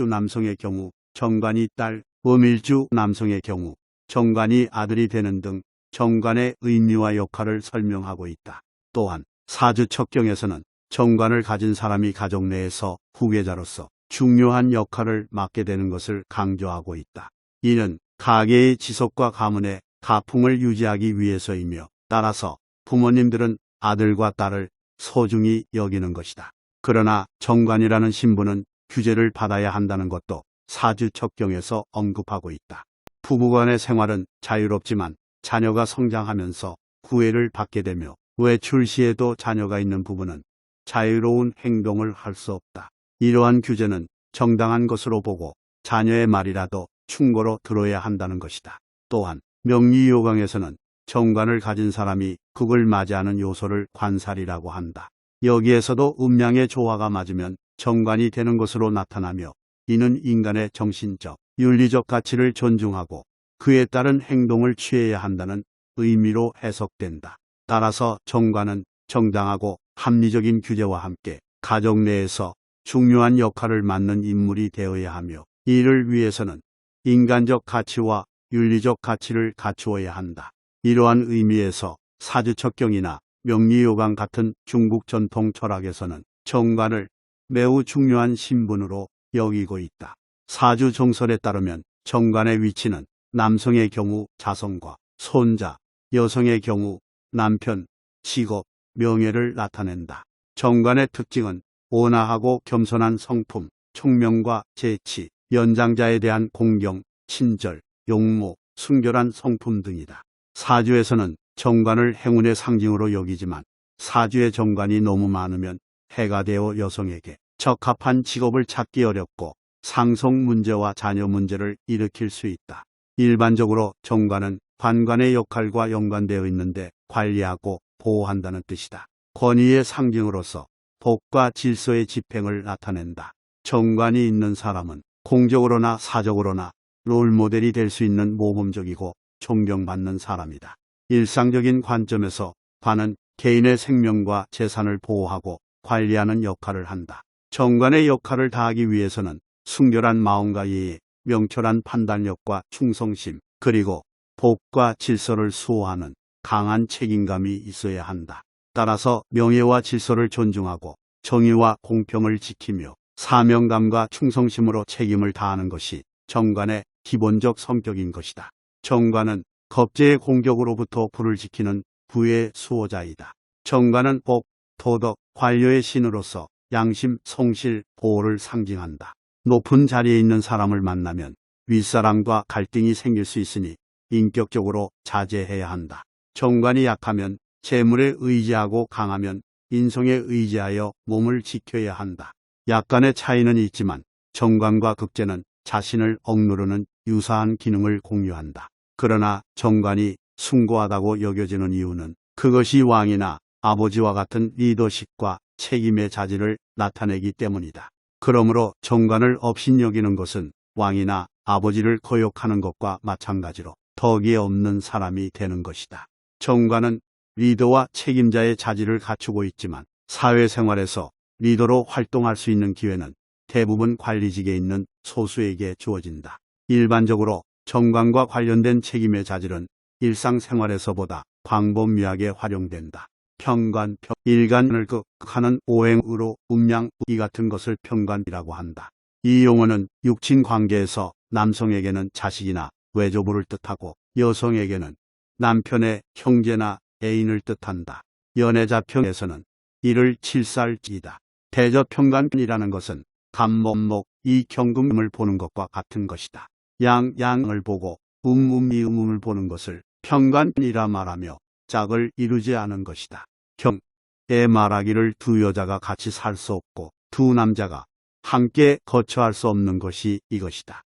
A: 남성의 경우 정관이 딸, 음일주 남성의 경우 정관이 아들이 되는 등 정관의 의미와 역할을 설명하고 있다. 또한 사주첩경에서는 정관을 가진 사람이 가족 내에서 후계자로서 중요한 역할을 맡게 되는 것을 강조하고 있다. 이는 가계의 지속과 가문의 가풍을 유지하기 위해서이며 따라서 부모님들은 아들과 딸을 소중히 여기는 것이다. 그러나 정관이라는 신분은 규제를 받아야 한다는 것도 사주첩경에서 언급하고 있다. 부부간의 생활은 자유롭지만 자녀가 성장하면서 구애를 받게 되며 외출 시에도 자녀가 있는 부부는 자유로운 행동을 할 수 없다. 이러한 규제는 정당한 것으로 보고 자녀의 말이라도 충고로 들어야 한다는 것이다. 또한 명리요강에서는 정관을 가진 사람이 극을 맞이하는 요소를 관살이라고 한다. 여기에서도 음양의 조화가 맞으면 정관이 되는 것으로 나타나며 이는 인간의 정신적, 윤리적 가치를 존중하고 그에 따른 행동을 취해야 한다는 의미로 해석된다. 따라서 정관은 정당하고 합리적인 규제와 함께 가족 내에서 중요한 역할을 맡는 인물이 되어야 하며 이를 위해서는 인간적 가치와 윤리적 가치를 갖추어야 한다. 이러한 의미에서 사주첩경이나 명리요강 같은 중국 전통 철학에서는 정관을 매우 중요한 신분으로 여기고 있다. 사주 정설에 따르면 정관의 위치는 남성의 경우 자손과 손자, 여성의 경우 남편, 직업, 명예를 나타낸다. 정관의 특징은 온화하고 겸손한 성품, 총명과 재치, 연장자에 대한 공경, 친절, 용모, 순결한 성품 등이다. 사주에서는 정관을 행운의 상징으로 여기지만 사주의 정관이 너무 많으면 해가 되어 여성에게 적합한 직업을 찾기 어렵고 상속 문제와 자녀 문제를 일으킬 수 있다. 일반적으로 정관은 관관의 역할과 연관되어 있는데 관리하고 보호한다는 뜻이다. 권위의 상징으로서 법과 질서의 집행을 나타낸다. 정관이 있는 사람은 공적으로나 사적으로나 롤모델이 될 수 있는 모범적이고 존경받는 사람이다. 일상적인 관점에서 관은 개인의 생명과 재산을 보호하고 관리하는 역할을 한다. 정관의 역할을 다하기 위해서는 순결한 마음과 예의, 명철한 판단력과 충성심, 그리고 법과 질서를 수호하는 강한 책임감이 있어야 한다. 따라서 명예와 질서를 존중하고 정의와 공평을 지키며 사명감과 충성심으로 책임을 다하는 것이 정관의 기본적 성격인 것이다. 정관은 겁제의 공격으로부터 부를 지키는 부의 수호자이다. 정관은 법, 도덕, 관료의 신으로서 양심, 성실, 보호를 상징한다. 높은 자리에 있는 사람을 만나면 윗사람과 갈등이 생길 수 있으니 인격적으로 자제해야 한다. 정관이 약하면 재물에 의지하고 강하면 인성에 의지하여 몸을 지켜야 한다. 약간의 차이는 있지만 정관과 극제는 자신을 억누르는 유사한 기능을 공유한다. 그러나 정관이 숭고하다고 여겨지는 이유는 그것이 왕이나 아버지와 같은 리더십과 책임의 자질을 나타내기 때문이다. 그러므로 정관을 업신여기는 것은 왕이나 아버지를 거역하는 것과 마찬가지로 덕이 없는 사람이 되는 것이다. 정관은 리더와 책임자의 자질을 갖추고 있지만 사회생활에서 리더로 활동할 수 있는 기회는 대부분 관리직에 있는 소수에게 주어진다. 일반적으로 정관과 관련된 책임의 자질은 일상생활에서보다 광범위하게 활용된다. 평관, 일간을 극하는 오행으로 음양, 이 같은 것을 평관이라고 한다. 이 용어는 육친 관계에서 남성에게는 자식이나 외조부를 뜻하고 여성에게는 남편의 형제나 애인을 뜻한다. 연애자평에서는 이를 칠살이다. 대저평관이라는 것은 간목목, 이경금을 보는 것과 같은 것이다. 양을 보고 이음을 보는 것을 평관이라 말하며 짝을 이루지 않은 것이다. 경에 말하기를 두 여자가 같이 살 수 없고 두 남자가 함께 거처할 수 없는 것이 이것이다.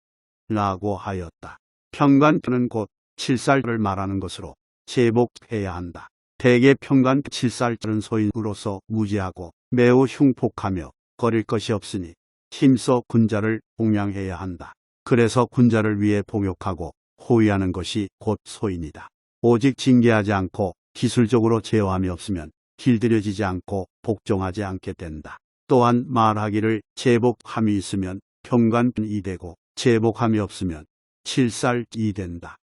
A: 라고 하였다. 평관은 곧 칠살을 말하는 것으로 제복해야 한다. 대개 평관 칠살은 소인으로서 무지하고 매우 흉폭하며 거릴 것이 없으니 힘써 군자를 봉양해야 한다. 그래서 군자를 위해 복역하고 호위하는 것이 곧 소인이다. 오직 징계하지 않고 기술적으로 제어함이 없으면 길들여지지 않고 복종하지 않게 된다. 또한 말하기를 제복함이 있으면 평관이 되고 제복함이 없으면 칠살이 된다.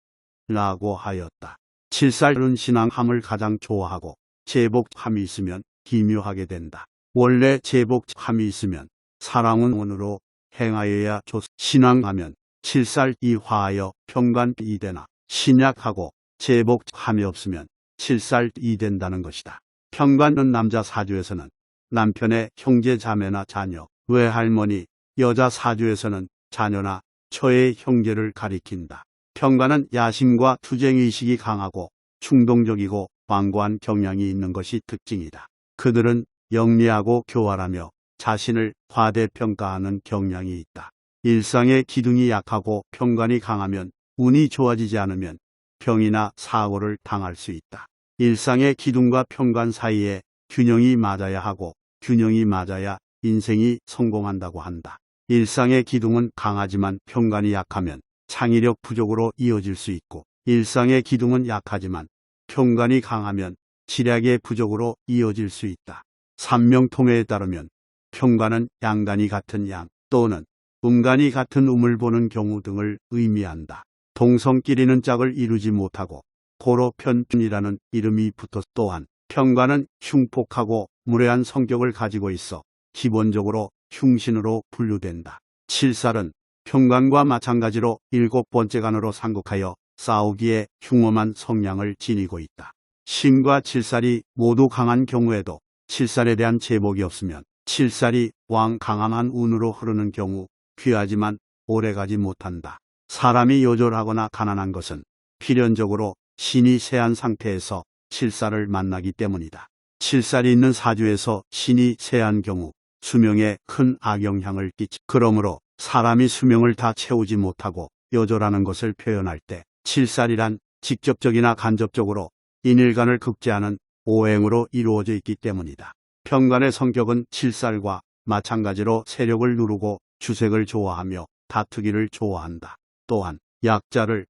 A: 라고 하였다. 칠살은 신앙함을 가장 좋아하고 제복함이 있으면 기묘하게 된다. 원래 제복함이 있으면 사랑은 운으로 행하여야 신앙하면 칠살이 화하여 평관이 되나 신약하고 제복함이 없으면 칠살이 된다는 것이다. 평관은 남자 사주에서는 남편의 형제 자매나 자녀, 외할머니, 여자 사주에서는 자녀나 처의 형제를 가리킨다. 평관은 야심과 투쟁의식이 강하고 충동적이고 완고한 경향이 있는 것이 특징이다. 그들은 영리하고 교활하며 자신을 과대평가하는 경향이 있다. 일상의 기둥이 약하고 평관이 강하면 운이 좋아지지 않으면 병이나 사고를 당할 수 있다. 일상의 기둥과 평관 사이에 균형이 맞아야 하고 균형이 맞아야 인생이 성공한다고 한다. 일상의 기둥은 강하지만 평관이 약하면 창의력 부족으로 이어질 수 있고 일상의 기둥은 약하지만 평관이 강하면 지략의 부족으로 이어질 수 있다. 삼명통해에 따르면 평관은 양간이 같은 양 또는 음간이 같은 음을 보는 경우 등을 의미한다. 동성끼리는 짝을 이루지 못하고 고로 편이라는 이름이 붙어 또한 평관은 흉폭하고 무례한 성격을 가지고 있어 기본적으로 흉신으로 분류된다. 칠살은 평관과 마찬가지로 7번째 간으로 상국하여 싸우기에 흉엄한 성향을 지니고 있다. 신과 칠살이 모두 강한 경우에도 칠살에 대한 제복이 없으면 칠살이 왕 강함한 운으로 흐르는 경우 귀하지만 오래가지 못한다. 사람이 요절하거나 가난한 것은 필연적으로 신이 세한 상태에서 칠살을 만나기 때문이다. 칠살이 있는 사주에서 신이 세한 경우 수명에 큰 악영향을 그러므로 사람이 수명을 다 채우지 못하고 요절하는 것을 표현할 때 칠살이란 직접적이나 간접적으로 인일간을 극제하는 오행으로 이루어져 있기 때문이다. 평관의 성격은 칠살과 마찬가지로 세력을 누르고 주색을 좋아하며 다투기를 좋아한다. 또한 약자를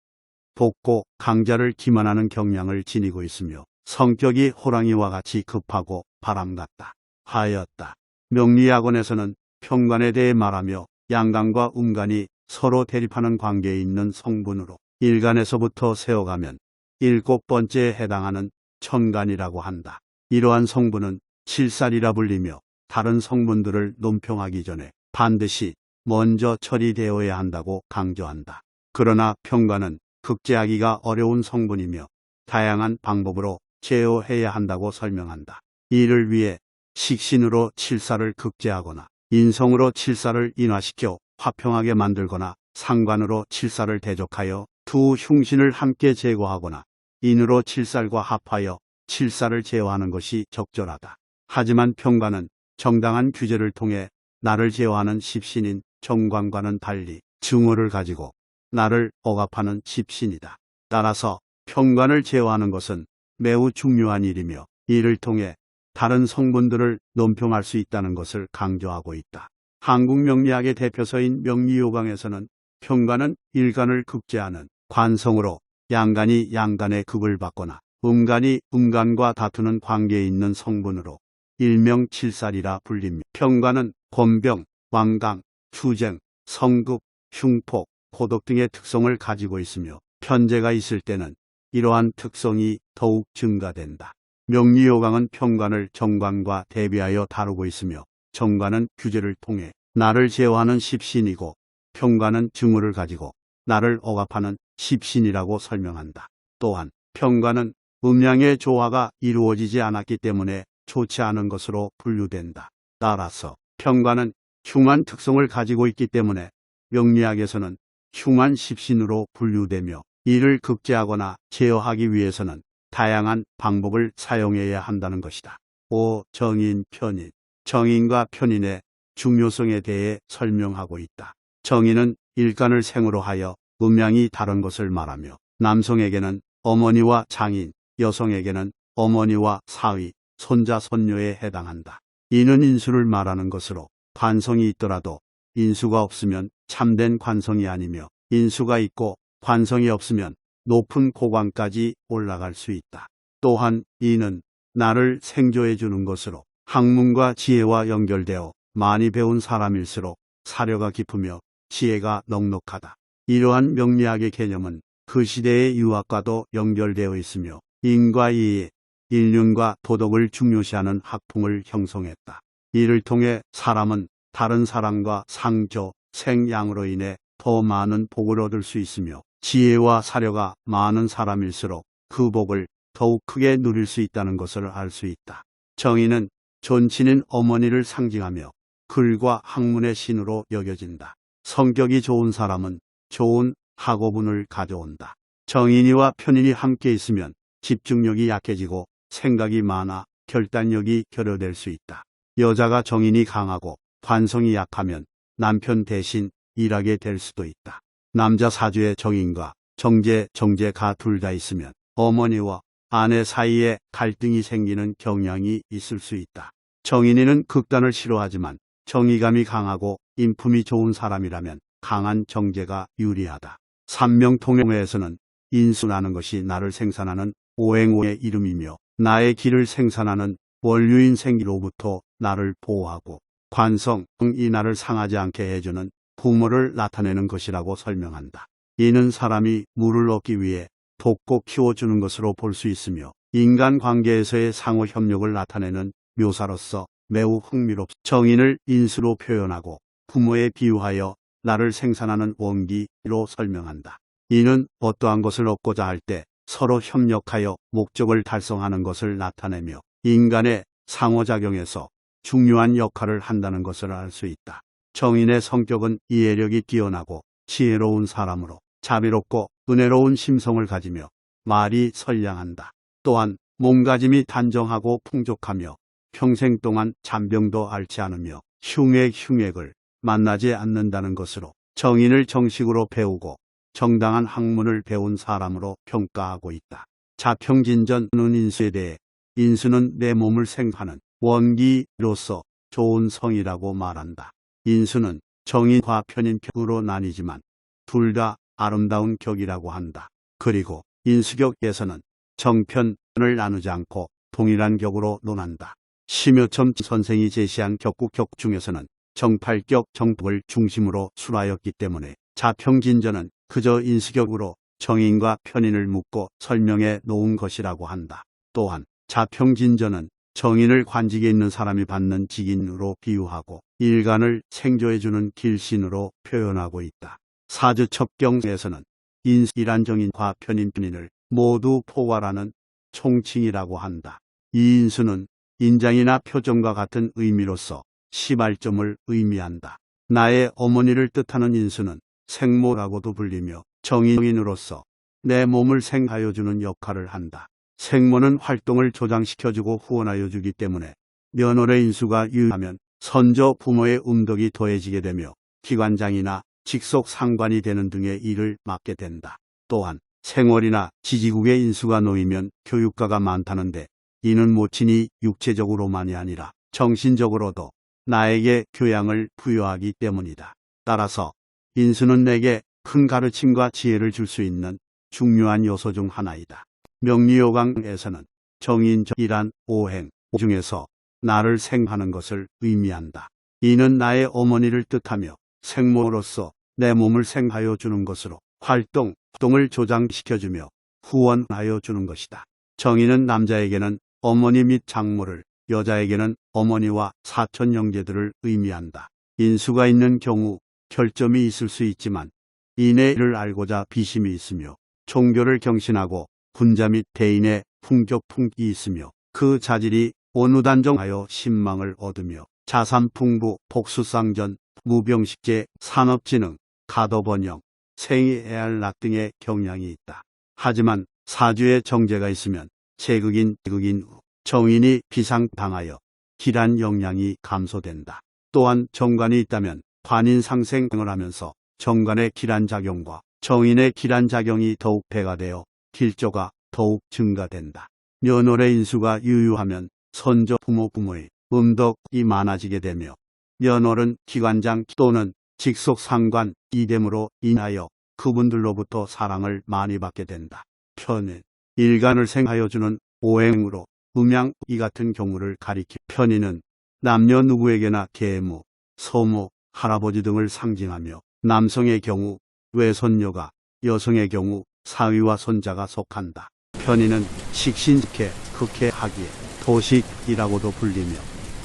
A: 돕고 강자를 기만하는 경향을 지니고 있으며 성격이 호랑이와 같이 급하고 바람같다 하였다. 명리학원에서는 평관에 대해 말하며 양간과 음간이 서로 대립하는 관계에 있는 성분으로 일간에서부터 세어가면 7번째에 해당하는 천간이라고 한다. 이러한 성분은 칠살이라 불리며 다른 성분들을 논평하기 전에 반드시 먼저 처리되어야 한다고 강조한다. 그러나 평가는 극제하기가 어려운 성분이며 다양한 방법으로 제어해야 한다고 설명한다. 이를 위해 식신으로 칠사를 극제하거나 인성으로 칠사를 인화시켜 화평하게 만들거나 상관으로 칠사를 대적하여 두 흉신을 함께 제거하거나 인으로 칠살과 합하여 칠사를 제어하는 것이 적절하다. 하지만 평가는 정당한 규제를 통해 나를 제어하는 십신인 정관과는 달리 증오를 가지고 나를 억압하는 십신이다. 따라서 평관을 제어하는 것은 매우 중요한 일이며 이를 통해 다른 성분들을 논평할 수 있다는 것을 강조하고 있다. 한국 명리학의 대표서인 명리요강에서는 평관은 일간을 극제하는 관성으로 양간이 양간의 극을 받거나 음간이 음간과 다투는 관계에 있는 성분으로 일명 칠살이라 불립니다. 평관은 권병, 완강, 투쟁, 성극, 흉폭, 고독 등의 특성을 가지고 있으며 편제가 있을 때는 이러한 특성이 더욱 증가된다. 명리요강은 평관을 정관과 대비하여 다루고 있으며 정관은 규제를 통해 나를 제어하는 십신이고 평관은 증오를 가지고 나를 억압하는 십신이라고 설명한다. 또한 평관은 음양의 조화가 이루어지지 않았기 때문에 좋지 않은 것으로 분류된다. 따라서 평관은 흉한 특성을 가지고 있기 때문에 명리학에서는 흉한 십신으로 분류되며 이를 극제하거나 제어하기 위해서는 다양한 방법을 사용해야 한다는 것이다. 5. 정인, 편인. 정인과 편인의 중요성에 대해 설명하고 있다. 정인은 일간을 생으로 하여 음양이 다른 것을 말하며 남성에게는 어머니와 장인, 여성에게는 어머니와 사위, 손자, 손녀에 해당한다. 이는 인수를 말하는 것으로 관성이 있더라도 인수가 없으면 참된 관성이 아니며 인수가 있고 관성이 없으면 높은 고관까지 올라갈 수 있다. 또한 이는 나를 생조해 주는 것으로 학문과 지혜와 연결되어 많이 배운 사람일수록 사려가 깊으며 지혜가 넉넉하다. 이러한 명리학의 개념은 그 시대의 유학과도 연결되어 있으며 인과 이해, 인륜과 도덕을 중요시하는 학풍을 형성했다. 이를 통해 사람은 다른 사람과 상조, 생양으로 인해 더 많은 복을 얻을 수 있으며 지혜와 사려가 많은 사람일수록 그 복을 더욱 크게 누릴 수 있다는 것을 알 수 있다. 정인은 존친인 어머니를 상징하며 글과 학문의 신으로 여겨진다. 성격이 좋은 사람은 좋은 학업운을 가져온다. 정인이와 편인이 함께 있으면 집중력이 약해지고 생각이 많아 결단력이 결여될 수 있다. 여자가 정인이 강하고 관성이 약하면 남편 대신 일하게 될 수도 있다. 남자 사주에 정인과 정제가 둘 다 있으면 어머니와 아내 사이에 갈등이 생기는 경향이 있을 수 있다. 정인이는 극단을 싫어하지만 정의감이 강하고 인품이 좋은 사람이라면 강한 정제가 유리하다. 삼명통용에서는 인수라는 것이 나를 생산하는 오행오의 이름이며 나의 기를 생산하는 원류인 생기로부터 나를 보호하고 관성이 나를 상하지 않게 해주는 부모를 나타내는 것이라고 설명한다. 이는 사람이 물을 얻기 위해 돕고 키워주는 것으로 볼 수 있으며 인간관계에서의 상호 협력을 나타내는 묘사로서 매우 흥미롭다. 정인을 인수로 표현하고 부모에 비유하여 나를 생산하는 원기로 설명한다. 이는 어떠한 것을 얻고자 할 때 서로 협력하여 목적을 달성하는 것을 나타내며 인간의 상호작용에서 중요한 역할을 한다는 것을 알 수 있다. 정인의 성격은 이해력이 뛰어나고 지혜로운 사람으로 자비롭고 은혜로운 심성을 가지며 말이 선량한다. 또한 몸가짐이 단정하고 풍족하며 평생 동안 잔병도 앓지 않으며 흉액을 만나지 않는다는 것으로 정인을 정식으로 배우고 정당한 학문을 배운 사람으로 평가하고 있다. 자평진전은 인수에 대해 인수는 내 몸을 생하는 원기로서 좋은 성이라고 말한다. 인수는 정인과 편인격으로 나뉘지만 둘 다 아름다운 격이라고 한다. 그리고 인수격에서는 정편을 나누지 않고 동일한 격으로 논한다. 심효첨 선생이 제시한 격구격 중에서는 정팔격 정법을 중심으로 술하였기 때문에 자평진전은 그저 인수격으로 정인과 편인을 묶고 설명해 놓은 것이라고 한다. 또한 자평진전은 정인을 관직에 있는 사람이 받는 직인으로 비유하고 일간을 생조해주는 길신으로 표현하고 있다. 사주첩경에서는 인수이란 정인과 편인편인을 모두 포괄하는 총칭이라고 한다. 이 인수는 인장이나 표정과 같은 의미로서 시발점을 의미한다. 나의 어머니를 뜻하는 인수는 생모라고도 불리며 정인으로서 내 몸을 생하여주는 역할을 한다. 생모는 활동을 조장시켜주고 후원하여 주기 때문에 며느리의 인수가 유하면 선조 부모의 음덕이 더해지게 되며 기관장이나 직속 상관이 되는 등의 일을 맡게 된다. 또한 생월이나 지지국의 인수가 놓이면 교육가가 많다는데 이는 모친이 육체적으로만이 아니라 정신적으로도 나에게 교양을 부여하기 때문이다. 따라서 인수는 내게 큰 가르침과 지혜를 줄 수 있는 중요한 요소 중 하나이다. 명리요강에서는 정인이란 오행 중에서 나를 생하는 것을 의미한다. 이는 나의 어머니를 뜻하며 생모로서 내 몸을 생하여 주는 것으로 활동을 조장시켜주며 후원하여 주는 것이다. 정인은 남자에게는 어머니 및 장모를, 여자에게는 어머니와 사촌 형제들을 의미한다. 인수가 있는 경우 결점이 있을 수 있지만 인의 알고자 비심이 있으며 종교를 경신하고 군자 및 대인의 풍족풍이 있으며 그 자질이 온우단정하여 신망을 얻으며 자산풍부, 복수쌍전, 무병식재, 산업진흥, 가도번영, 생이애알락 등의 경향이 있다. 하지만 사주에 정제가 있으면 제극인 후 정인이 비상당하여 길한 영향이 감소된다. 또한 정관이 있다면 관인상생을 하면서 정관의 길한 작용과 정인의 길한 작용이 더욱 배가 되어 길조가 더욱 증가된다. 며느리의 인수가 유유하면 선조 부모의 음덕이 많아지게 되며 며느리는 기관장 또는 직속 상관 이됨으로 인하여 그분들로부터 사랑을 많이 받게 된다. 편인, 일간을 생하여 주는 오행으로 음양 이 같은 경우를 가리키 편인은 남녀 누구에게나 계무, 소모, 할아버지 등을 상징하며 남성의 경우 외손녀가, 여성의 경우 사위와 손자가 속한다. 편인은 식신직해, 극해하기에 도식이라고도 불리며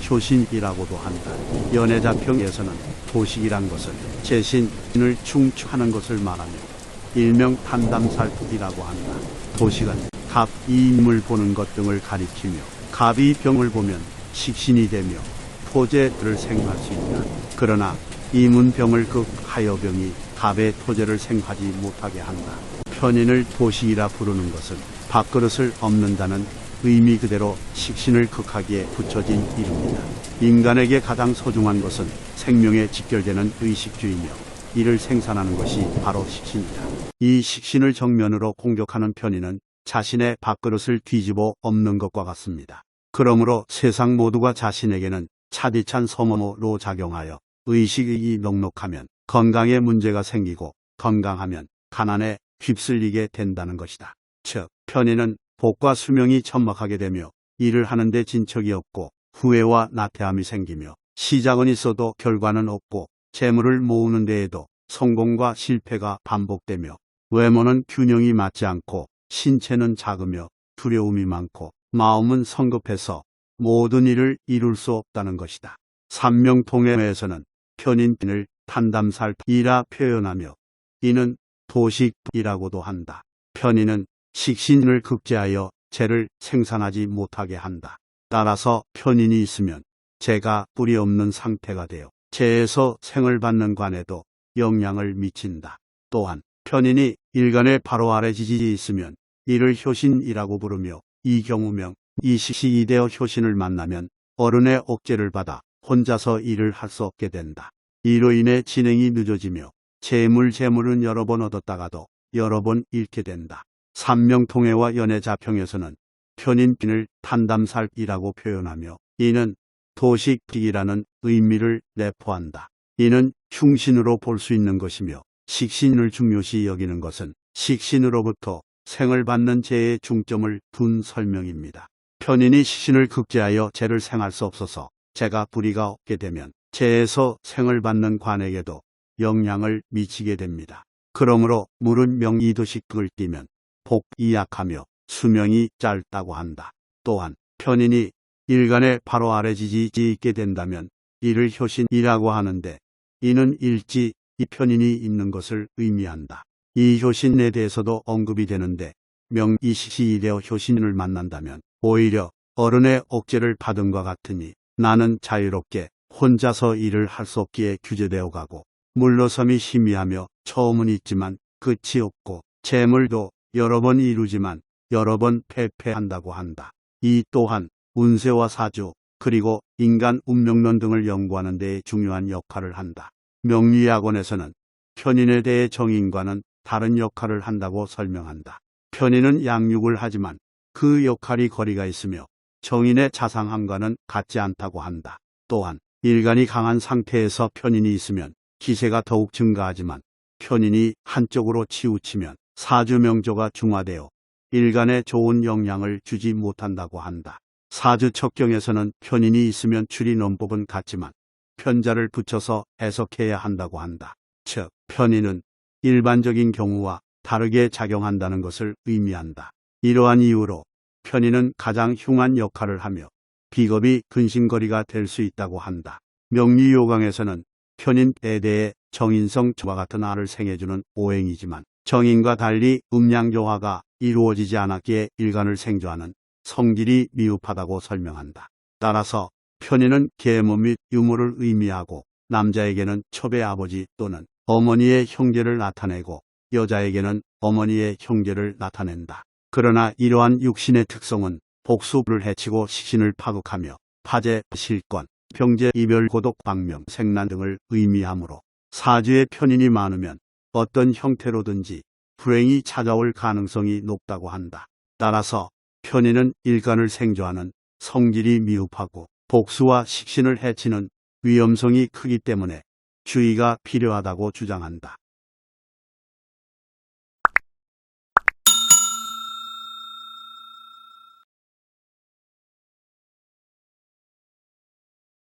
A: 효신이라고도 한다. 연애자평에서는 도식이란 것을 재신을 충축하는 것을 말하며 일명 탄담살이라고 한다. 도식은 갑, 이임을 보는 것 등을 가리키며 갑이 병을 보면 식신이 되며 토제를 생할 수 있다. 그러나 이문병을 극하여 병이 갑의 토제를 생하지 못하게 한다. 편인을 도식이라 부르는 것은 밥그릇을 엎는다는 의미 그대로 식신을 극하기에 붙여진 이름이다. 인간에게 가장 소중한 것은 생명에 직결되는 의식주이며 이를 생산하는 것이 바로 식신이다. 이 식신을 정면으로 공격하는 편인은 자신의 밥그릇을 뒤집어 엎는 것과 같습니다. 그러므로 세상 모두가 자신에게는 차디찬 서머로 작용하여 의식이 넉넉하면 건강에 문제가 생기고 건강하면 가난에 휩쓸리게 된다는 것이다. 즉, 편인은 복과 수명이 첨박하게 되며 일을 하는데 진척이 없고 후회와 나태함이 생기며 시작은 있어도 결과는 없고 재물을 모으는 데에도 성공과 실패가 반복되며 외모는 균형이 맞지 않고 신체는 작으며 두려움이 많고 마음은 성급해서 모든 일을 이룰 수 없다는 것이다. 삼명통해에서는 편인을 탄담살이라 표현하며 이는 도식이라고도 한다. 편인은 식신을 극제하여 재를 생산하지 못하게 한다. 따라서 편인이 있으면 재가 뿌리 없는 상태가 되어 재에서 생을 받는 관에도 영향을 미친다. 또한 편인이 일간의 바로 아래 지지에 있으면 이를 효신이라고 부르며 이 경우명 이식이 되어 효신을 만나면 어른의 억제를 받아 혼자서 일을 할 수 없게 된다. 이로 인해 진행이 늦어지며 재물은 여러 번 얻었다가도 여러 번 잃게 된다. 삼명통해와 연애자평에서는 편인빈을 탄담살이라고 표현하며 이는 도식이라는 의미를 내포한다. 이는 흉신으로 볼 수 있는 것이며 식신을 중요시 여기는 것은 식신으로부터 생을 받는 재에 중점을 둔 설명입니다. 편인이 식신을 극제하여 재를 생할 수 없어서 재가 뿌리가 없게 되면 재에서 생을 받는 관에게도 영향을 미치게 됩니다. 그러므로 물은 명이도식을 띠면 복이 약하며 수명이 짧다고 한다. 또한 편인이 일간의 바로 아래 지지 있게 된다면 이를 효신이라고 하는데, 이는 일지 이 편인이 있는 것을 의미한다. 이 효신에 대해서도 언급이 되는데, 명이시일에 효신을 만난다면 오히려 어른의 억제를 받음과 같으니 나는 자유롭게 혼자서 일을 할 수 없기에 규제되어 가고, 물러섬이 희미하며 처음은 있지만 끝이 없고, 재물도 여러 번 이루지만 여러 번 패패한다고 한다. 이 또한 운세와 사주, 그리고 인간 운명론 등을 연구하는 데에 중요한 역할을 한다. 명리학원에서는 편인에 대해 정인과는 다른 역할을 한다고 설명한다. 편인은 양육을 하지만 그 역할이 거리가 있으며 정인의 자상함과는 같지 않다고 한다. 또한 일간이 강한 상태에서 편인이 있으면 기세가 더욱 증가하지만, 편인이 한쪽으로 치우치면 사주명조가 중화되어 일간에 좋은 영향을 주지 못한다고 한다. 사주 척경에서는 편인이 있으면 출이 논법은 같지만 편자를 붙여서 해석해야 한다고 한다. 즉, 편인은 일반적인 경우와 다르게 작용한다는 것을 의미한다. 이러한 이유로 편인은 가장 흉한 역할을 하며 비겁이 근심거리가 될 수 있다고 한다. 명리요강에서는 편인에 대해 정인성 저와 같은 아를 생해주는 오행이지만, 정인과 달리 음양조화가 이루어지지 않았기에 일간을 생조하는 성질이 미흡하다고 설명한다. 따라서 편인은 계모 및 유무를 의미하고, 남자에게는 첩의 아버지 또는 어머니의 형제를 나타내고 여자에게는 어머니의 형제를 나타낸다. 그러나 이러한 육신의 특성은 복수를 해치고 식신을 파극하며 파재, 실권, 병재, 이별, 고독, 방명, 생난 등을 의미하므로 사주에 편인이 많으면 어떤 형태로든지 불행이 찾아올 가능성이 높다고 한다. 따라서 편인은 일간을 생조하는 성질이 미흡하고 복수와 식신을 해치는 위험성이 크기 때문에 주의가 필요하다고 주장한다.